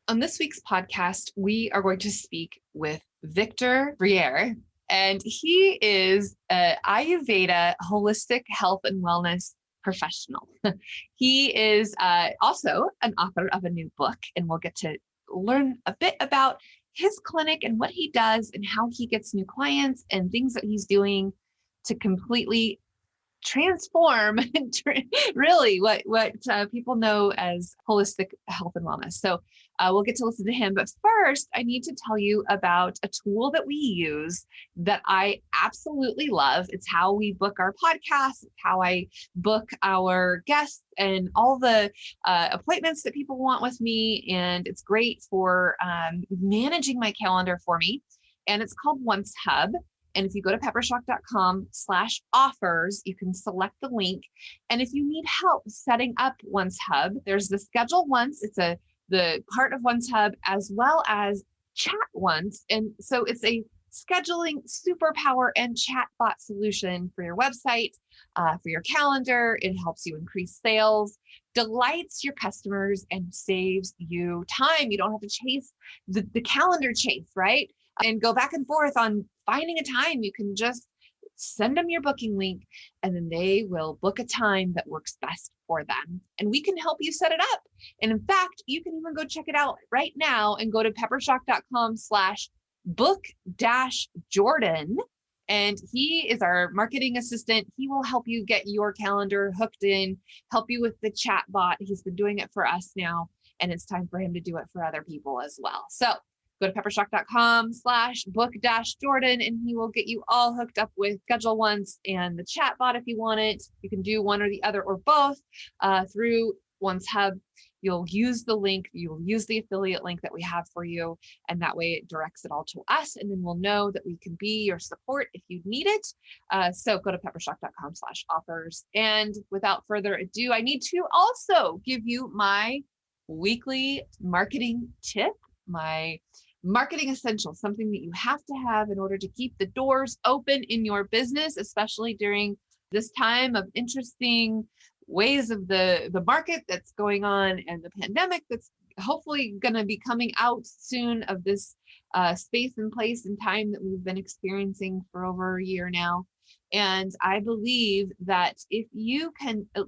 On this week's podcast, we are going to speak with Victor Briere, and he is an Ayurveda holistic health and wellness professional. He is also an author of a new book, and we'll get to learn a bit about his clinic and what he does and how he gets new clients and things that he's doing to completely transform really what people know as holistic health and wellness. So we'll get to listen to him. But first, I need to tell you about a tool that we use that I absolutely love. It's how we book our podcasts, how I book our guests and all the appointments that people want with me. And it's great for managing my calendar for me. And it's called Oncehub. And if you go to peppershock.com/offers, you can select the link. And if you need help setting up Oncehub, there's the schedule once. It's the part of Oncehub as well as chat once. And so it's a scheduling superpower and chatbot solution for your website, for your calendar. It helps you increase sales, delights your customers, and saves you time. You don't have to chase the calendar chase, right? And go back and forth on finding a time. You can just send them your booking link and then they will book a time that works best for them. And we can help you set it up. And in fact, you can even go check it out right now and go to peppershock.com/book-Jordan. And he is our marketing assistant. He will help you get your calendar hooked in, help you with the chat bot. He's been doing it for us now, and it's time for him to do it for other people as well. So go to peppershock.com/book-Jordan and he will get you all hooked up with schedule once and the chat bot if you want it. You can do one or the other or both through Oncehub. You'll use the link, you'll use the affiliate link that we have for you, and that way it directs it all to us, and then we'll know that we can be your support if you need it. So go to peppershock.com/offers. And without further ado, I need to also give you my weekly marketing tip, my marketing essential, something that you have to have in order to keep the doors open in your business, especially during this time of interesting ways of the market that's going on and the pandemic that's hopefully going to be coming out soon of this space and place and time that we've been experiencing for over a year now. And I believe that if you can at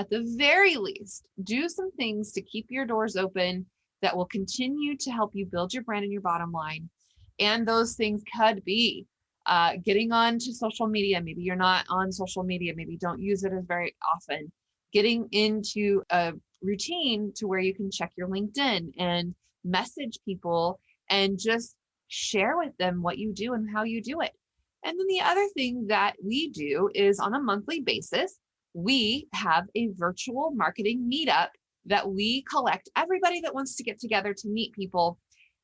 the very least, do some things to keep your doors open that will continue to help you build your brand and your bottom line. And those things could be getting on to social media. Maybe you're not on social media. Maybe you don't use it as very often. Getting into a routine to where you can check your LinkedIn and message people and just share with them what you do and how you do it. And then the other thing that we do is on a monthly basis, we have a virtual marketing meetup that we collect everybody that wants to get together to meet people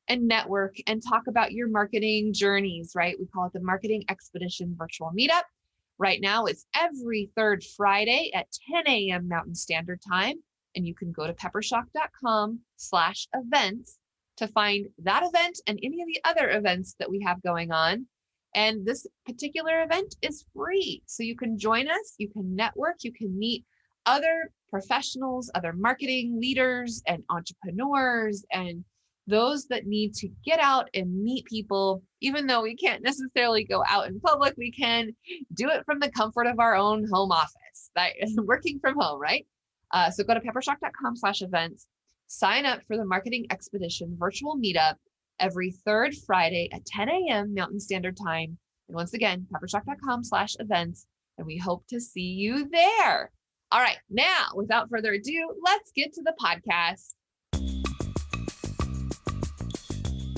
and network and talk about your marketing journeys, right? We call it the Marketing Expedition Virtual Meetup. Right now, it's every third Friday at 10 a.m. Mountain Standard Time. And you can go to peppershock.com/events to find that event and any of the other events that we have going on. And this particular event is free. So you can join us, you can network, you can meet other professionals, other marketing leaders and entrepreneurs, and those that need to get out and meet people. Even though we can't necessarily go out in public, we can do it from the comfort of our own home office, that is working from home, right? So go to peppershock.com/events, sign up for the Marketing Expedition Virtual Meetup every third Friday at 10 a.m. Mountain Standard Time. And once again, peppershock.com/events, and we hope to see you there. All right, now, without further ado, let's get to the podcast.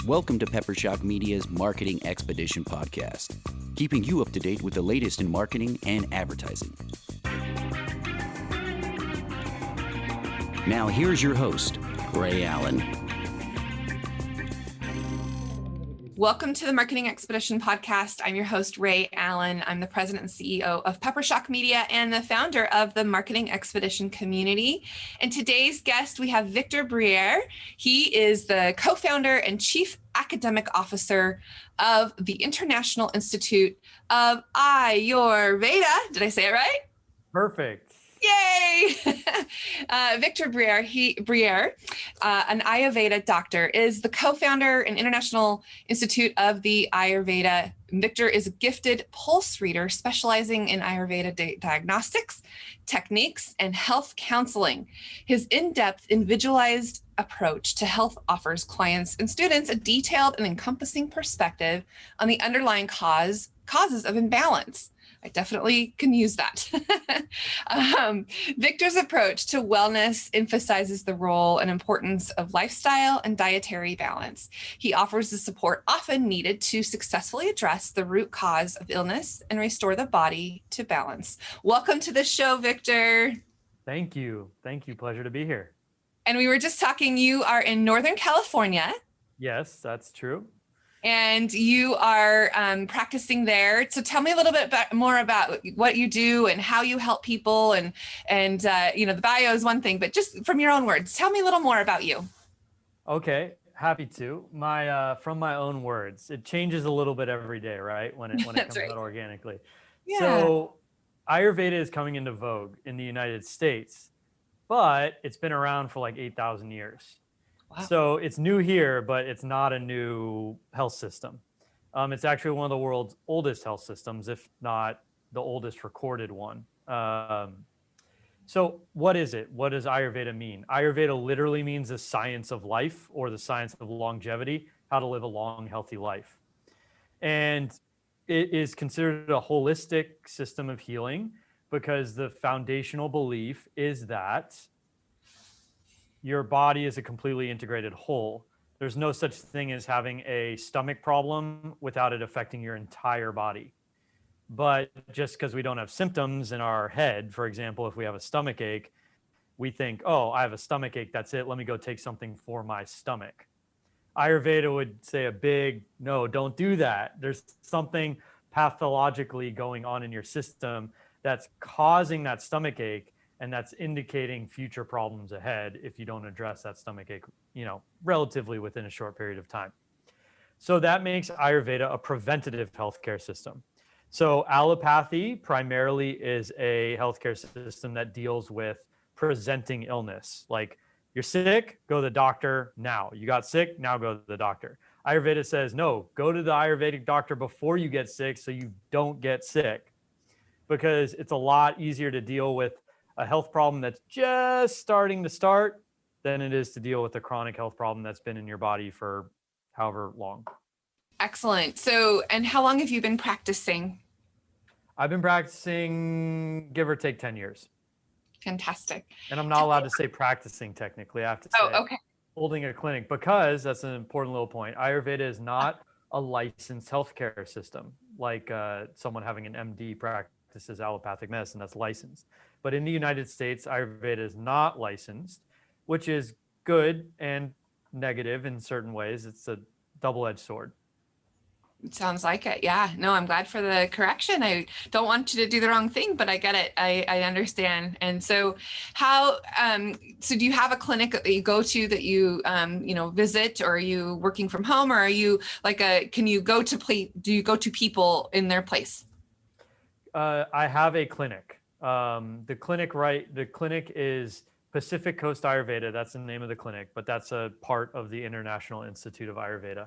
Welcome to Peppershock Media's Marketing Expedition podcast, keeping you up to date with the latest in marketing and advertising. Now here's your host, Rhea Allen. Welcome to the Marketing Expedition podcast. I'm your host, Rhea Allen. I'm the president and CEO of Peppershock Media and the founder of the Marketing Expedition community. And today's guest, we have Victor Briere. He is the co-founder and chief academic officer of the International Institute of Ayurveda. Did I say it right? Perfect. Yay! Victor Briere, an Ayurveda doctor, is the co-founder and International Institute of the Ayurveda. Victor is a gifted pulse reader specializing in Ayurveda diagnostics, techniques, and health counseling. His in-depth individualized approach to health offers clients and students a detailed and encompassing perspective on the underlying causes of imbalance. I definitely can use that. Victor's approach to wellness emphasizes the role and importance of lifestyle and dietary balance. He offers the support often needed to successfully address the root cause of illness and restore the body to balance. Welcome to the show, Victor. Thank you. Thank you. Pleasure to be here. And we were just talking, you are in Northern California. Yes, that's true. And you are practicing there. So tell me a little bit more about what you do and how you help people. And the bio is one thing, but just from your own words, tell me a little more about you. Okay, happy to. From my own words, it changes a little bit every day, right? When it comes right. out organically. Yeah. So Ayurveda is coming into vogue in the United States, but it's been around for like 8,000 years. Wow. So it's new here, but it's not a new health system. It's actually one of the world's oldest health systems, if not the oldest recorded one. So what is it? What does Ayurveda mean? Ayurveda literally means the science of life, or the science of longevity, how to live a long, healthy life. And it is considered a holistic system of healing because the foundational belief is that your body is a completely integrated whole. There's no such thing as having a stomach problem without it affecting your entire body. But just because we don't have symptoms in our head, for example, if we have a stomach ache, we think, oh, I have a stomach ache, that's it. Let me go take something for my stomach. Ayurveda would say a big, no, don't do that. There's something pathologically going on in your system that's causing that stomach ache, and that's indicating future problems ahead if you don't address that stomach ache, relatively within a short period of time. So that makes Ayurveda a preventative healthcare system. So allopathy primarily is a healthcare system that deals with presenting illness. Like, you're sick, go to the doctor now. You got sick, now go to the doctor. Ayurveda says, no, go to the Ayurvedic doctor before you get sick so you don't get sick, because it's a lot easier to deal with a health problem that's just starting to start than it is to deal with a chronic health problem that's been in your body for however long. Excellent. So, and how long have you been practicing? I've been practicing, give or take, 10 years. Fantastic. And I'm not allowed to say practicing technically. I have to say holding a clinic, because that's an important little point. Ayurveda is not a licensed healthcare system like someone having an MD practices allopathic medicine that's licensed. But in the United States, Ayurveda is not licensed, which is good and negative in certain ways. It's a double-edged sword. It sounds like it. Yeah. No, I'm glad for the correction. I don't want you to do the wrong thing, but I get it. I understand. And so so do you have a clinic that you go to that you, visit, or are you working from home, or are you do you go to people in their place? I have a clinic. The clinic is Pacific Coast Ayurveda. That's the name of the clinic, but that's a part of the International Institute of Ayurveda.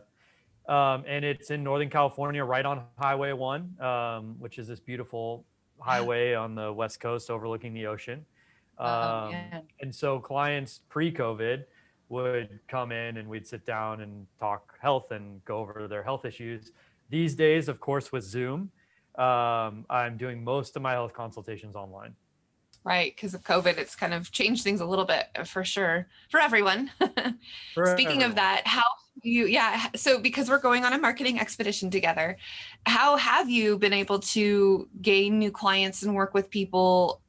And it's in Northern California, right on Highway 1, which is this beautiful highway on the West Coast overlooking the ocean. And so clients pre-COVID would come in and we'd sit down and talk health and go over their health issues. These days, of course, with Zoom, I'm doing most of my health consultations online. Right, because of COVID, it's kind of changed things a little bit, for sure, for everyone. Speaking of that, so because we're going on a marketing expedition together, how have you been able to gain new clients and work with people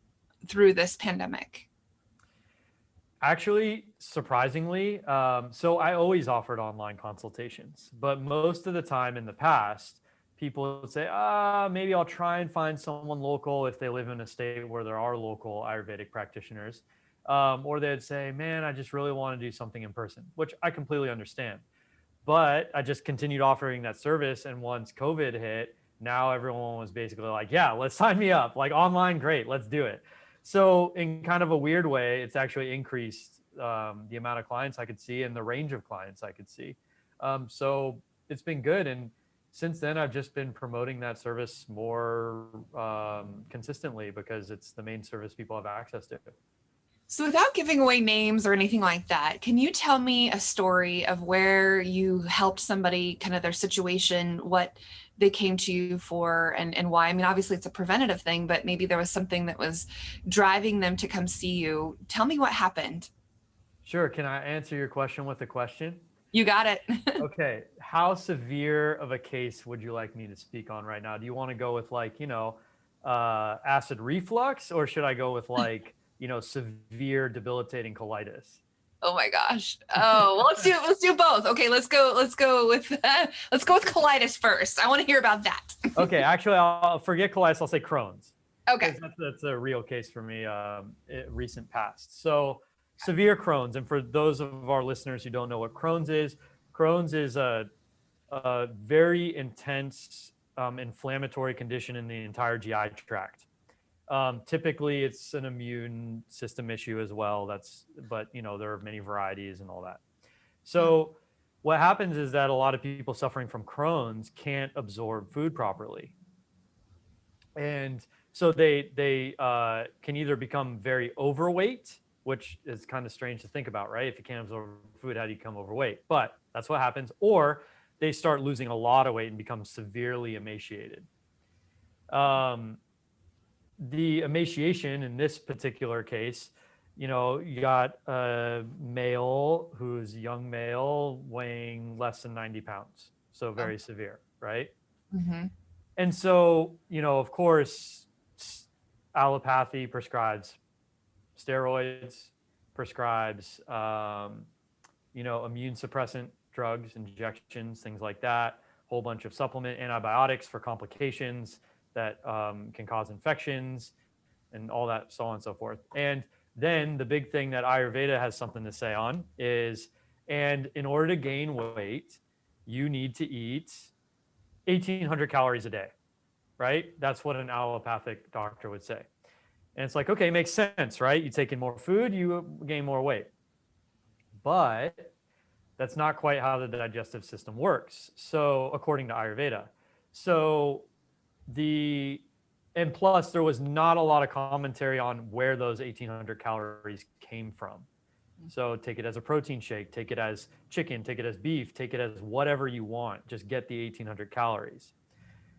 through this pandemic? Actually, surprisingly, so I always offered online consultations, but most of the time in the past, people would say, maybe I'll try and find someone local if they live in a state where there are local Ayurvedic practitioners. Or they'd say, man, I just really want to do something in person, which I completely understand. But I just continued offering that service. And once COVID hit, now everyone was basically like, yeah, let's sign me up. Like, online, great, let's do it. So in kind of a weird way, it's actually increased the amount of clients I could see and the range of clients I could see. So it's been good. And since then, I've just been promoting that service more consistently because it's the main service people have access to. So without giving away names or anything like that, can you tell me a story of where you helped somebody, kind of their situation, what they came to you for, and why? I mean, obviously it's a preventative thing, but maybe there was something that was driving them to come see you. Tell me what happened. Sure. Can I answer your question with a question? You got it. Okay. How severe of a case would you like me to speak on right now? Do you want to go with like, acid reflux, or should I go with like, severe debilitating colitis? Oh my gosh. Oh, well, let's do both. Okay, let's go with colitis first. I want to hear about that. Okay, actually, I'll forget colitis. I'll say Crohn's. Okay. That's a real case for me, recent past. So severe Crohn's, and for those of our listeners who don't know what Crohn's is a very intense inflammatory condition in the entire GI tract. Typically, it's an immune system issue as well. But there are many varieties and all that. So what happens is that a lot of people suffering from Crohn's can't absorb food properly. And so they can either become very overweight, which is kind of strange to think about, right? If you can't absorb food, how do you become overweight? But that's what happens. Or they start losing a lot of weight and become severely emaciated. The emaciation in this particular case, you got a male who's a young male weighing less than 90 pounds. So very severe, right? Mm-hmm. And so, of course, allopathy prescribes steroids, prescribes, immune suppressant drugs, injections, things like that, whole bunch of supplement antibiotics for complications that can cause infections and all that, so on and so forth. And then the big thing that Ayurveda has something to say on is, and in order to gain weight, you need to eat 1,800 calories a day, right? That's what an allopathic doctor would say. And it's like, okay, makes sense, right? You take in more food, you gain more weight. But that's not quite how the digestive system works. So according to Ayurveda. And plus there was not a lot of commentary on where those 1,800 calories came from. So take it as a protein shake, take it as chicken, take it as beef, take it as whatever you want, just get the 1,800 calories.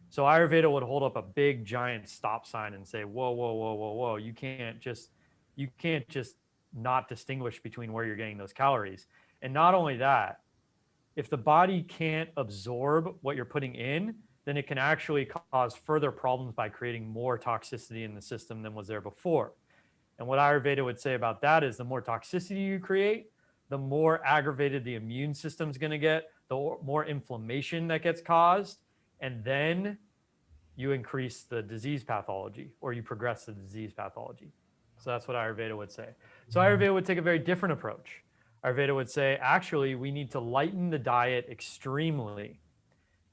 So Ayurveda would hold up a big giant stop sign and say, whoa, whoa, whoa, whoa, whoa. You can't just not distinguish between where you're getting those calories. And not only that, if the body can't absorb what you're putting in, then it can actually cause further problems by creating more toxicity in the system than was there before. And what Ayurveda would say about that is the more toxicity you create, the more aggravated the immune system is going to get, the more inflammation that gets caused, and then you increase the disease pathology, or you progress the disease pathology. So that's what Ayurveda would say. So Ayurveda would take a very different approach. Ayurveda would say, actually, we need to lighten the diet extremely.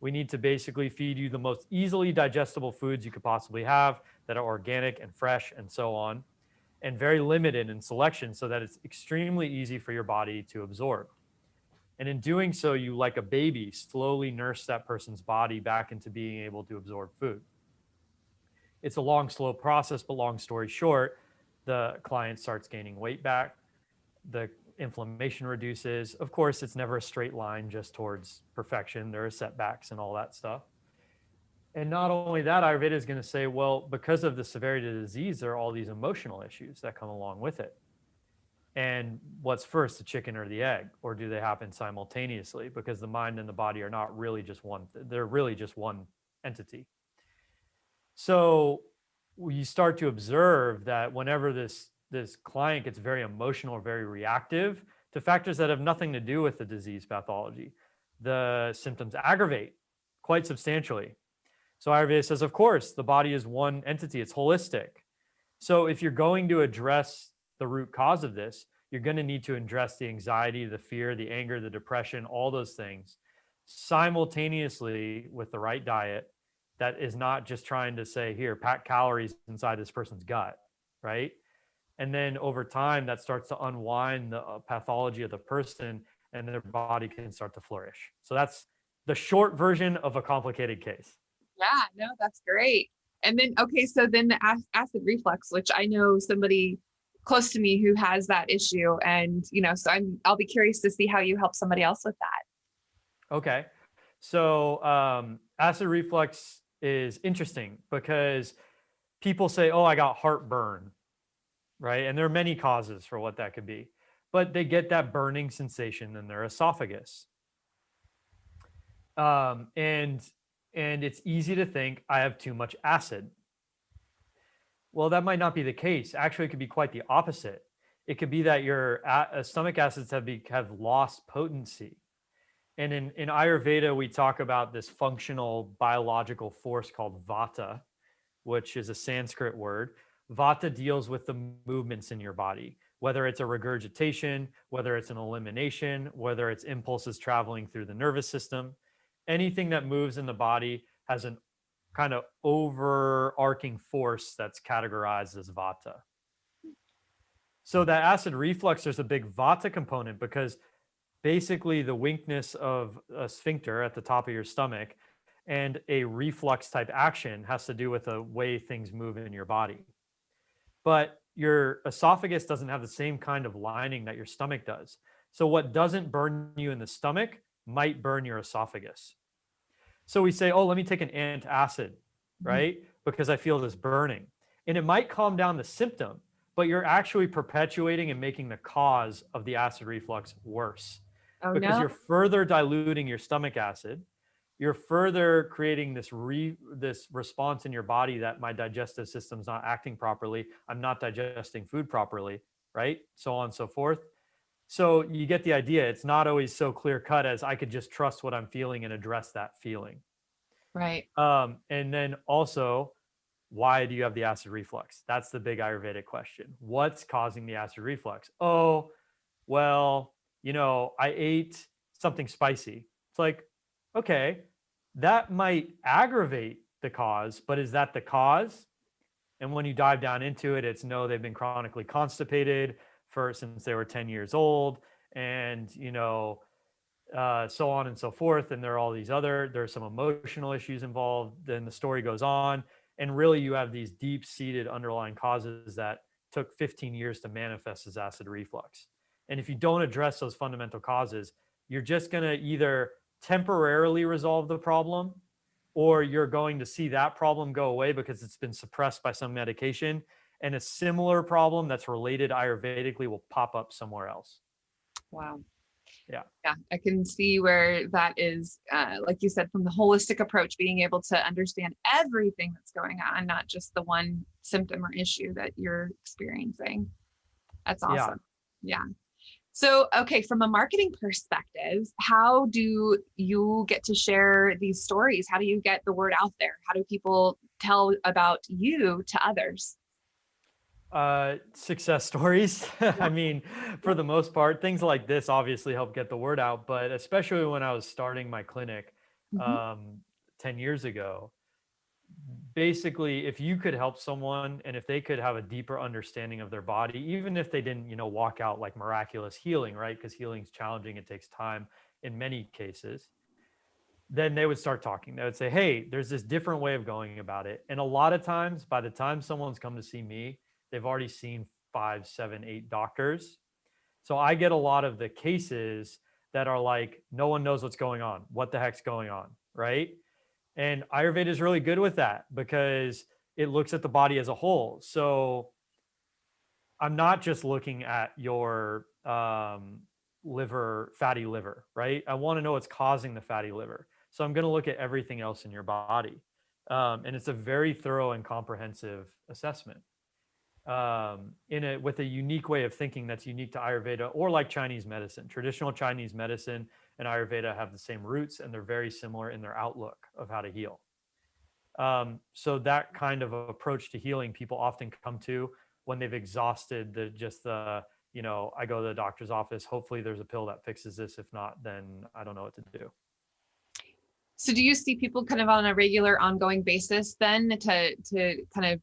We need to basically feed you the most easily digestible foods you could possibly have that are organic and fresh and so on, and very limited in selection so that it's extremely easy for your body to absorb. And in doing so, you, like a baby, slowly nurse that person's body back into being able to absorb food. It's a long, slow process, but long story short, the client starts gaining weight back. The inflammation reduces. Of course, it's never a straight line just towards perfection. There are setbacks and all that stuff. And not only that, Ayurveda is going to say, well, because of the severity of the disease, there are all these emotional issues that come along with it. And what's first, the chicken or the egg? Or do they happen simultaneously? Because the mind and the body are not really just one, they're really just one entity. So you start to observe that whenever this client gets very emotional or very reactive to factors that have nothing to do with the disease pathology, the symptoms aggravate quite substantially. So Ayurveda says, of course, the body is one entity, it's holistic. So if you're going to address the root cause of this, you're going to need to address the anxiety, the fear, the anger, the depression, all those things simultaneously with the right diet that is not just trying to say, here, pack calories inside this person's gut, right? And then over time, that starts to unwind the pathology of the person, and their body can start to flourish. So that's the short version of a complicated case. Yeah, no, that's great. And then, okay, so then the acid reflux, which I know somebody close to me who has that issue. And, so I'll be curious to see how you help somebody else with that. Okay. So acid reflux is interesting because people say, oh, I got heartburn, right? And there are many causes for what that could be, but they get that burning sensation in their esophagus. And it's easy to think I have too much acid. Well, that might not be the case. Actually, it could be quite the opposite. It could be that your stomach acids have lost potency. And in Ayurveda, we talk about this functional biological force called Vata, which is a Sanskrit word. Vata deals with the movements in your body, whether it's a regurgitation, whether it's an elimination, whether it's impulses traveling through the nervous system. Anything that moves in the body has an kind of overarching force that's categorized as Vata. So that acid reflux, there's a big Vata component because basically the weakness of a sphincter at the top of your stomach and a reflux type action has to do with the way things move in your body. But your esophagus doesn't have the same kind of lining that your stomach does. So what doesn't burn you in the stomach might burn your esophagus. So we say, oh, let me take an antacid, right? Because I feel this burning. And it might calm down the symptom, but you're actually perpetuating and making the cause of the acid reflux worse. Oh, because no. you're further diluting your stomach acid. You're further creating this response in your body that my digestive system's not acting properly. I'm not digesting food properly, right? So on and so forth. So you get the idea. It's not always so clear cut as I could just trust what I'm feeling and address that feeling. Right. And then also, why do you have the acid reflux? That's the big Ayurvedic question. What's causing the acid reflux? Oh, well, I ate something spicy. It's like, okay, that might aggravate the cause, but is that the cause? And when you dive down into it, it's no, they've been chronically constipated since they were 10 years old, and so on and so forth. And there are all these there's some emotional issues involved. Then the story goes on, and really you have these deep-seated underlying causes that took 15 years to manifest as acid reflux. And if you don't address those fundamental causes, you're just going to either temporarily resolve the problem, or you're going to see that problem go away because it's been suppressed by some medication, and a similar problem that's related Ayurvedically will pop up somewhere else. Wow. Yeah. Yeah. I can see where that is, like you said, from the holistic approach, being able to understand everything that's going on, not just the one symptom or issue that you're experiencing. That's awesome. Yeah. So, okay, from a marketing perspective, how do you get to share these stories? How do you get the word out there? How do people tell about you to others? Success stories. I mean, for the most part, things like this obviously help get the word out, but especially when I was starting my clinic 10 years ago, basically, if you could help someone and if they could have a deeper understanding of their body, even if they didn't, walk out like miraculous healing, right? Because healing's challenging, it takes time in many cases. Then they would start talking. They would say, hey, there's this different way of going about it. And a lot of times, by the time someone's come to see me, they've already seen 5, 7, 8 doctors. So I get a lot of the cases that are like, no one knows what's going on. What the heck's going on, right? And Ayurveda is really good with that because it looks at the body as a whole. So I'm not just looking at your liver, fatty liver, right? I want to know what's causing the fatty liver. So I'm going to look at everything else in your body. And it's a very thorough and comprehensive assessment with a unique way of thinking that's unique to Ayurveda, or like Chinese medicine. Traditional Chinese medicine and Ayurveda have the same roots, and they're very similar in their outlook of how to heal. So that kind of approach to healing, people often come to when they've exhausted I go to the doctor's office. Hopefully there's a pill that fixes this. If not, then I don't know what to do. So do you see people kind of on a regular ongoing basis then to kind of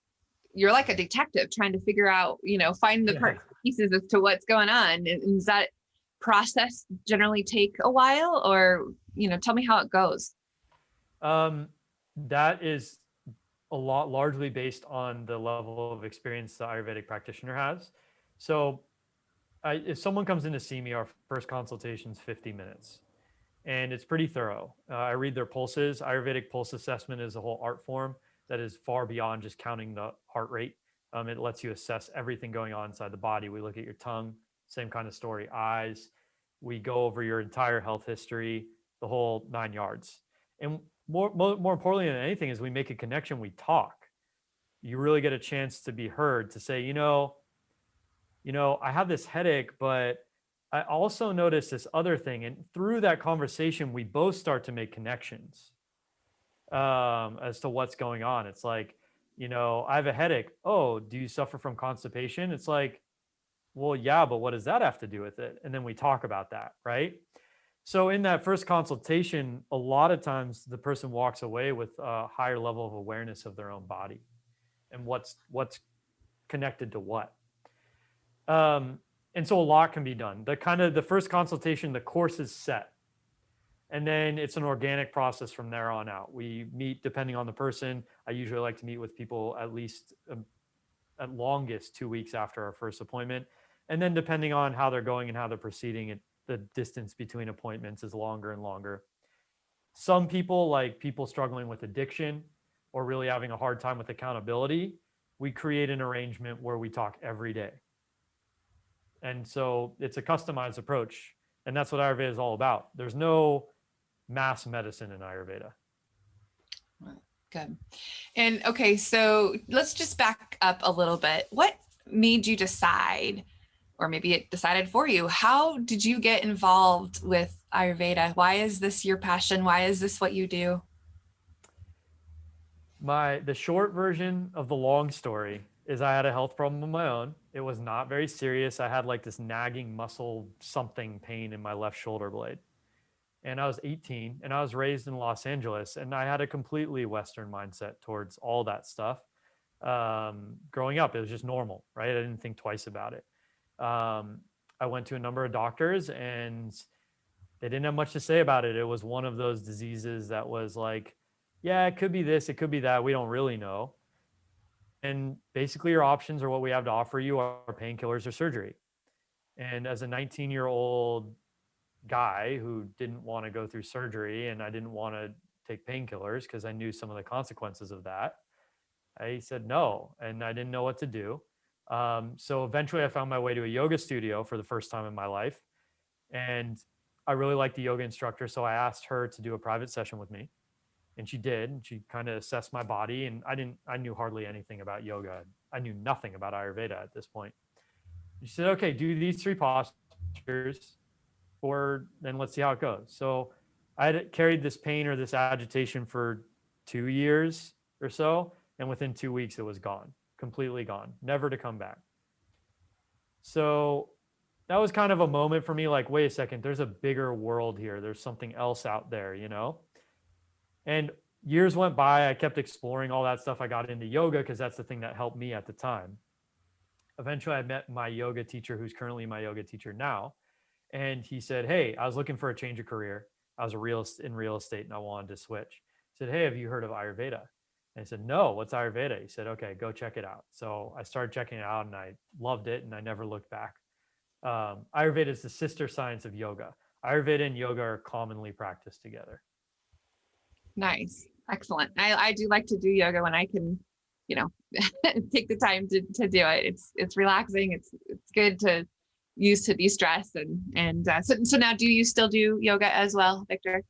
you're like a detective trying to figure out, find the parts, pieces as to what's going on. And does that process generally take a while, or, tell me how it goes? That is a lot largely based on the level of experience the Ayurvedic practitioner has. So if someone comes in to see me, our first consultation is 50 minutes. And it's pretty thorough. I read their pulses. Ayurvedic pulse assessment is a whole art form that is far beyond just counting the heart rate. It lets you assess everything going on inside the body. We look at your tongue, same kind of story, eyes. We go over your entire health history, the whole 9 yards. And more importantly than anything is we make a connection, we talk. You really get a chance to be heard, to say, I have this headache, but I also noticed this other thing. And through that conversation, we both start to make connections as to what's going on. It's like, I have a headache. Oh, do you suffer from constipation? It's like, well, yeah, but what does that have to do with it? And then we talk about that, right? So in that first consultation, a lot of times the person walks away with a higher level of awareness of their own body and what's connected to what. And so a lot can be done. The first consultation, the course is set. And then it's an organic process from there on out. We meet depending on the person. I usually like to meet with people at least at longest 2 weeks after our first appointment. And then depending on how they're going and how they're proceeding, the distance between appointments is longer and longer. Some people, like people struggling with addiction or really having a hard time with accountability, we create an arrangement where we talk every day. And so it's a customized approach. And that's what Ayurveda is all about. There's no mass medicine in Ayurveda. Good. And okay, so let's just back up a little bit. What made you decide, or maybe it decided for you, how did you get involved with Ayurveda? Why is this your passion? Why is this what you do? The short version of the long story is I had a health problem of my own. It was not very serious. I had like this nagging muscle something pain in my left shoulder blade. And I was 18 and I was raised in Los Angeles, and I had a completely Western mindset towards all that stuff. Growing up, it was just normal, right? I didn't think twice about it. I went to a number of doctors and they didn't have much to say about it. It was one of those diseases that was like, yeah, it could be this, it could be that. We don't really know. And basically your options are what we have to offer you are painkillers or surgery. And as a 19-year-old guy who didn't want to go through surgery and I didn't want to take painkillers because I knew some of the consequences of that, I said no, and I didn't know what to do. So eventually I found my way to a yoga studio for the first time in my life. And I really liked the yoga instructor. So I asked her to do a private session with me. And she did. And she kind of assessed my body. And I knew hardly anything about yoga. I knew nothing about Ayurveda at this point. She said, okay, do these 3 postures, or then let's see how it goes. So I had carried this pain or this agitation for 2 years or so. And within 2 weeks, it was gone, completely gone, never to come back. So that was kind of a moment for me, like, wait a second, there's a bigger world here. There's something else out there, And years went by. I kept exploring all that stuff. I got into yoga because that's the thing that helped me at the time. Eventually, I met my yoga teacher, who's currently my yoga teacher now. And he said, hey, I was looking for a change of career. I was in real estate and I wanted to switch. He said, hey, have you heard of Ayurveda? And I said, no, what's Ayurveda? He said, okay, go check it out. So I started checking it out and I loved it and I never looked back. Ayurveda is the sister science of yoga. Ayurveda and yoga are commonly practiced together. Nice. Excellent. I do like to do yoga when I can, take the time to do it. It's relaxing. It's good to use to de-stress. So now do you still do yoga as well, Victor?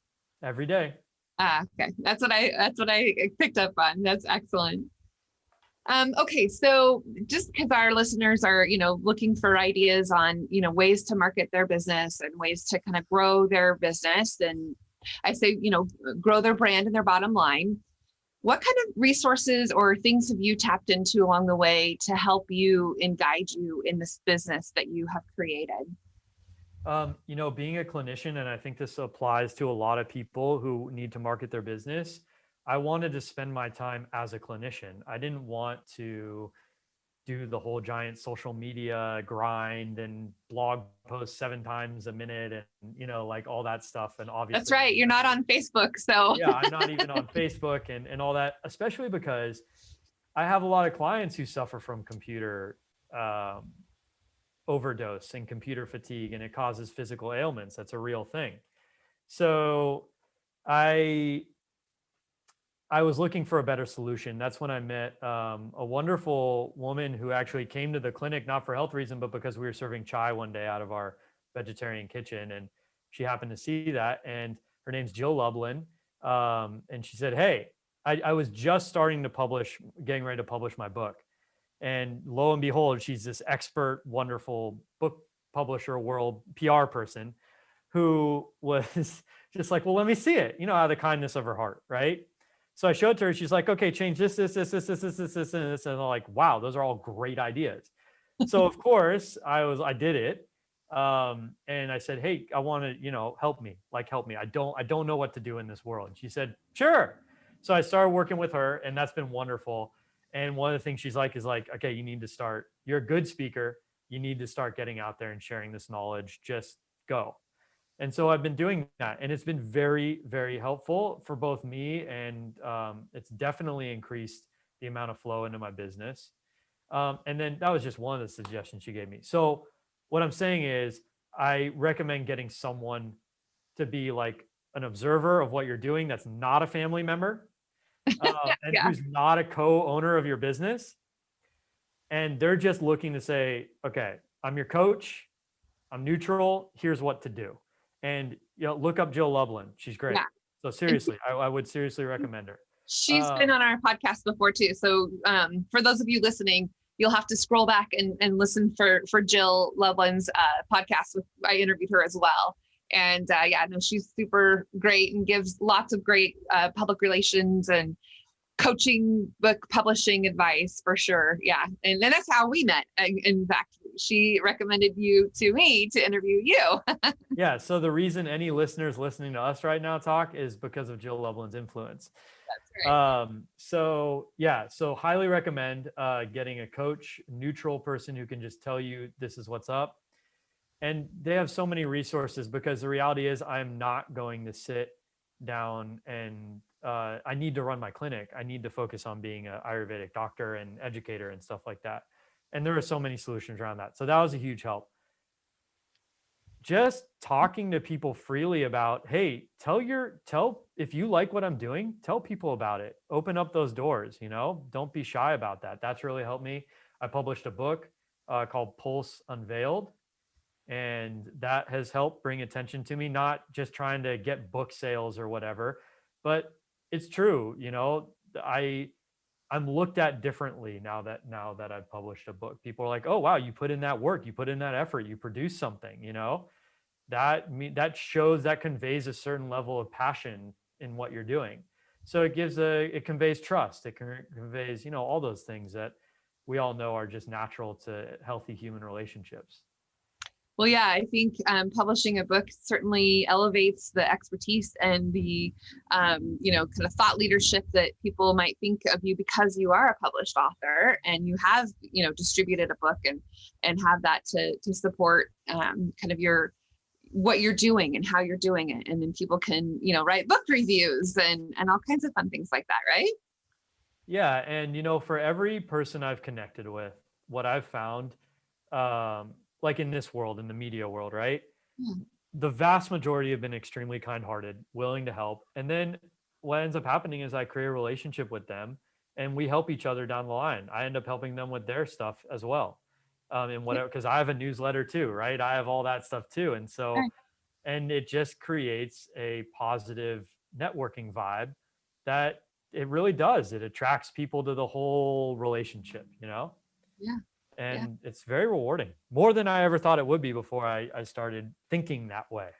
Every day. Okay. That's what I picked up on. That's excellent. Okay. So just because our listeners are, looking for ideas on, ways to market their business and ways to kind of grow their business, and I say, grow their brand and their bottom line. What kind of resources or things have you tapped into along the way to help you and guide you in this business that you have created? Being a clinician, and I think this applies to a lot of people who need to market their business, I wanted to spend my time as a clinician. I didn't want to do the whole giant social media grind and blog post 7 times a minute and, like all that stuff. And obviously That's right. You're not on Facebook. So yeah, I'm not even on Facebook and all that, especially because I have a lot of clients who suffer from computer overdose and computer fatigue, and it causes physical ailments. That's a real thing. So I was looking for a better solution. That's when I met a wonderful woman who actually came to the clinic, not for health reason, but because we were serving chai one day out of our vegetarian kitchen. And she happened to see that. And her name's Jill Lublin. And she said, hey, I was just getting ready to publish my book. And lo and behold, she's this expert, wonderful book publisher, world PR person who was just like, well, let me see it, out of the kindness of her heart, right? So I showed to her, she's like, okay, change this, and this. And I'm like, wow, those are all great ideas. So of course I did it. And I said, hey, I want to, help me. I don't know what to do in this world. And she said, sure. So I started working with her, and that's been wonderful. And one of the things she's like is like, okay, you're a good speaker. You need to start getting out there and sharing this knowledge. Just go. And so I've been doing that, and it's been very, very helpful for both me and it's definitely increased the amount of flow into my business. And then that was just one of the suggestions she gave me. So what I'm saying is I recommend getting someone to be like an observer of what you're doing that's not a family member and Yeah. who's not a co-owner of your business. And they're just looking to say, okay, I'm your coach. I'm neutral. Here's what to do. And look up Jill Lublin. She's great. Yeah. So seriously, I would seriously recommend her. She's been on our podcast before too. So for those of you listening, you'll have to scroll back and listen for Jill Lublin's podcast. I interviewed her as well. And she's super great and gives lots of great public relations and coaching, book publishing advice for sure. Yeah. And then that's how we met. In fact, she recommended you to me to interview you. Yeah. So the reason any listeners listening to us right now talk is because of Jill Lublin's influence. That's right. So highly recommend getting a coach, neutral person who can just tell you this is what's up. And they have so many resources, because the reality is I'm not going to sit down and I need to run my clinic. I need to focus on being an Ayurvedic doctor and educator and stuff like that. And there are so many solutions around that. So that was a huge help. Just talking to people freely about, hey, tell if you like what I'm doing, tell people about it. Open up those doors, don't be shy about that. That's really helped me. I published a book called Pulse Unveiled. And that has helped bring attention to me, not just trying to get book sales or whatever, but it's true. I'm looked at differently now that I've published a book. People are like, oh, wow, you put in that work, you put in that effort, you produce something, that conveys a certain level of passion in what you're doing. So it conveys trust. It conveys, all those things that we all know are just natural to healthy human relationships. Well, yeah, I think publishing a book certainly elevates the expertise and the, kind of thought leadership that people might think of you because you are a published author and you have, distributed a book and have that to support kind of what you're doing and how you're doing it. And then people can, write book reviews and all kinds of fun things like that, right? Yeah. And, for every person I've connected with, what I've found, like in this world, in the media world, right? Yeah. The vast majority have been extremely kind-hearted, willing to help. And then what ends up happening is I create a relationship with them and we help each other down the line. I end up helping them with their stuff as well. And whatever, because I have a newsletter too, right? I have all that stuff too. And so, and it just creates a positive networking vibe that it really does. It attracts people to the whole relationship, Yeah. And it's very rewarding, more than I ever thought it would be before I started thinking that way.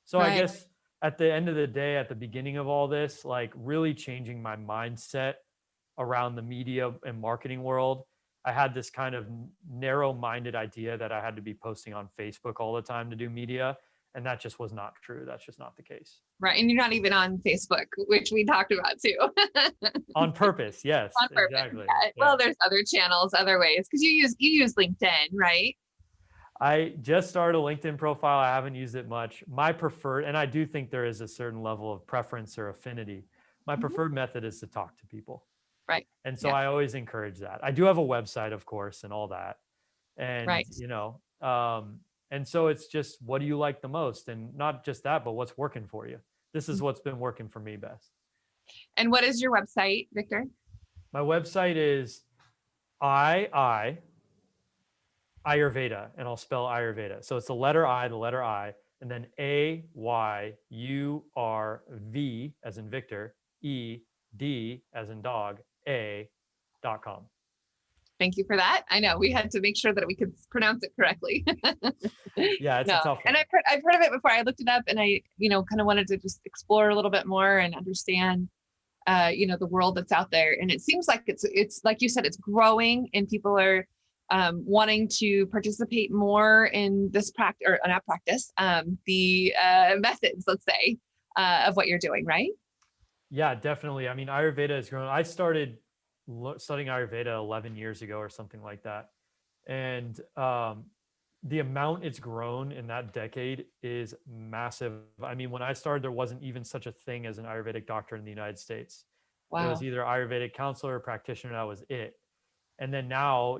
So I guess at the end of the day, at the beginning of all this, like really changing my mindset around the media and marketing world, I had this kind of narrow-minded idea that I had to be posting on Facebook all the time to do media. And that just was not true. That's just not the case. Right. And you're not even on Facebook, which we talked about too. On purpose. Yes, On purpose. exactly. Yeah. Yeah. Well, there's other channels, other ways, because you use LinkedIn, right? I just started a LinkedIn profile. I haven't used it much. My preferred, and I do think there is a certain level of preference or affinity. My preferred method is to talk to people. Right. And so I always encourage that. I do have a website, of course, and all that. And, Right. And so it's just, what do you like the most? And not just that, but what's working for you. This is what's been working for me best. And what is your website, Victor? My website is Ayurveda, and I'll spell Ayurveda. So it's the letter I, and then AYURV as in Victor, ED as in dog, A.com. Thank you for that. I know we had to make sure that we could pronounce it correctly. Yeah, it's a tough one. And I've heard of it before. I looked it up, and I, kind of wanted to just explore a little bit more and understand, the world that's out there. And it seems like it's like you said, it's growing, and people are wanting to participate more in this practice, or not practice, the methods, let's say, of what you're doing, right? Yeah, definitely. I mean, Ayurveda has grown. I started studying Ayurveda 11 years ago or something like that. And the amount it's grown in that decade is massive. I mean, when I started, there wasn't even such a thing as an Ayurvedic doctor in the United States. Wow. It was either Ayurvedic counselor or practitioner. That was it. And then now,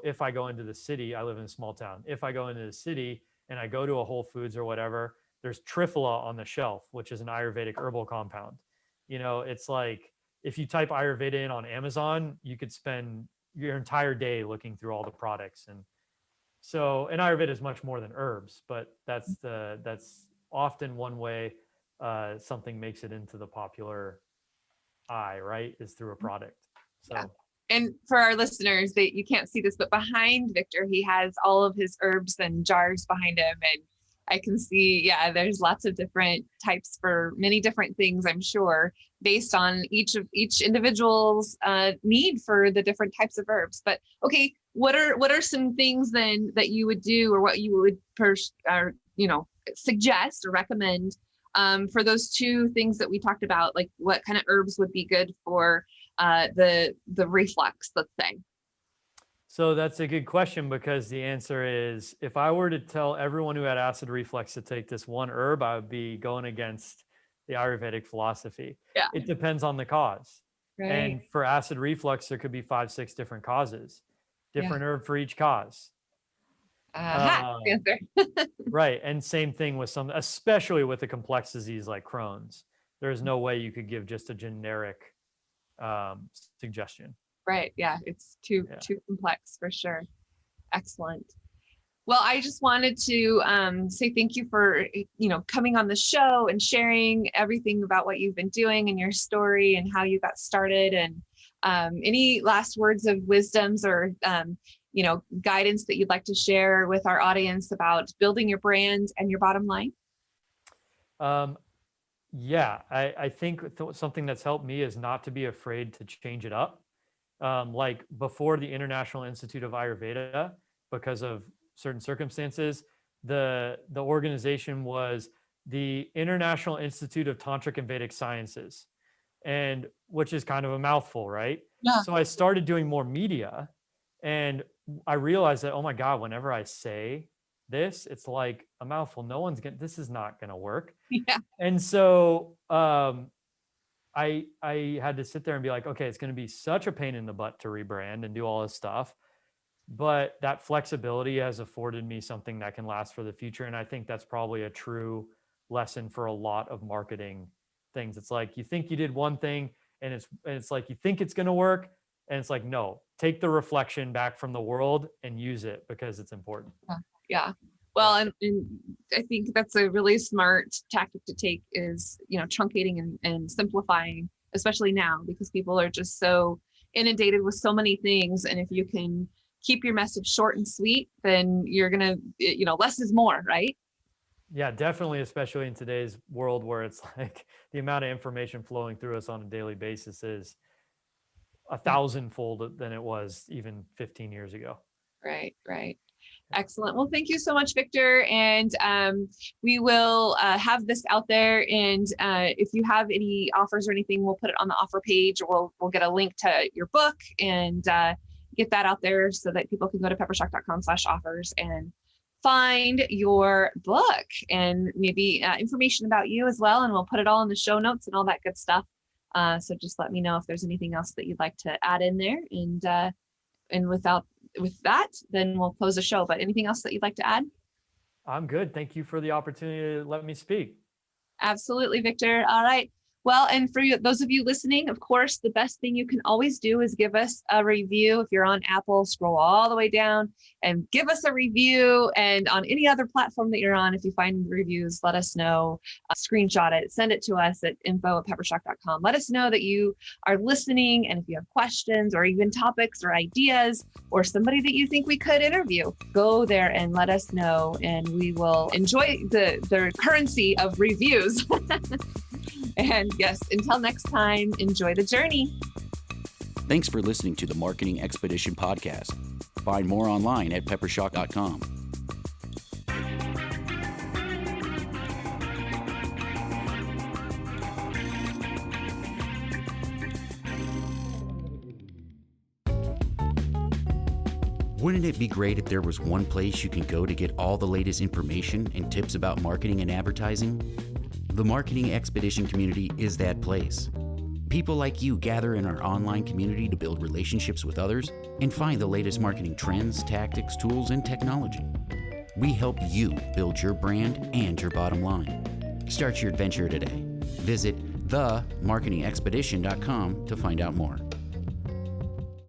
if I go into the city, I live in a small town. If I go into the city and I go to a Whole Foods or whatever, there's Triphala on the shelf, which is an Ayurvedic herbal compound. It's like, if you type Ayurveda in on Amazon, you could spend your entire day looking through all the products. And Ayurveda is much more than herbs, but that's often one way something makes it into the popular eye, right? Is through a product. So. Yeah. And for our listeners, that you can't see this, but behind Victor, he has all of his herbs and jars behind him. And I can see, there's lots of different types for many different things, I'm sure, based on each individual's need for the different types of herbs. But okay, what are some things then that you would do, or what you would suggest or recommend for those two things that we talked about? Like, what kind of herbs would be good for the reflux, let's say? So that's a good question, because the answer is, if I were to tell everyone who had acid reflux to take this one herb, I would be going against the Ayurvedic philosophy. Yeah. It depends on the cause. Right. And for acid reflux, there could be 5-6 different causes, different herb for each cause. Answer. Right. And same thing with especially with a complex disease like Crohn's. There's no way you could give just a generic suggestion. Right. Yeah. It's too complex for sure. Excellent. Well, I just wanted to say thank you for, coming on the show and sharing everything about what you've been doing and your story and how you got started, and any last words of wisdoms or, guidance that you'd like to share with our audience about building your brand and your bottom line? I think something that's helped me is not to be afraid to change it up. Like before the International Institute of Ayurveda, because of certain circumstances, the organization was the International Institute of Tantric and Vedic Sciences, and which is kind of a mouthful, right? Yeah. So I started doing more media, and I realized that, oh my God, whenever I say this, it's like a mouthful. This is not going to work. Yeah. And so I had to sit there and be like, okay, it's going to be such a pain in the butt to rebrand and do all this stuff. But that flexibility has afforded me something that can last for the future. And I think that's probably a true lesson for a lot of marketing things. It's like, you think you did one thing, and it's like, you think it's going to work. And it's like, no, take the reflection back from the world and use it, because it's important. Yeah. Well, and I think that's a really smart tactic to take, is, truncating and simplifying, especially now, because people are just so inundated with so many things. And if you can keep your message short and sweet, then you're going to, less is more, right? Yeah, definitely. Especially in today's world, where it's like the amount of information flowing through us on a daily basis is 1,000-fold than it was even 15 years ago. Right. Excellent. Well, thank you so much, Victor. And we will have this out there. And if you have any offers or anything, we'll put it on the offer page. We'll get a link to your book and get that out there so that people can go to peppershock.com/offers and find your book and maybe information about you as well. And we'll put it all in the show notes and all that good stuff. So just let me know if there's anything else that you'd like to add in there. And with that, then we'll close the show. But anything else that you'd like to add? I'm good. Thank you for the opportunity to let me speak. Absolutely, Victor. All right. Well, and for those of you listening, of course, the best thing you can always do is give us a review. If you're on Apple, scroll all the way down and give us a review. And on any other platform that you're on, if you find reviews, let us know, screenshot it, send it to us at info@peppershock.com. Let us know that you are listening. And if you have questions or even topics or ideas or somebody that you think we could interview, go there and let us know. And we will enjoy the currency of reviews. And yes, until next time, enjoy the journey. Thanks for listening to the Marketing Expedition podcast. Find more online at peppershock.com. Wouldn't it be great if there was one place you can go to get all the latest information and tips about marketing and advertising? The Marketing Expedition community is that place. People like you gather in our online community to build relationships with others and find the latest marketing trends, tactics, tools, and technology. We help you build your brand and your bottom line. Start your adventure today. Visit themarketingexpedition.com to find out more.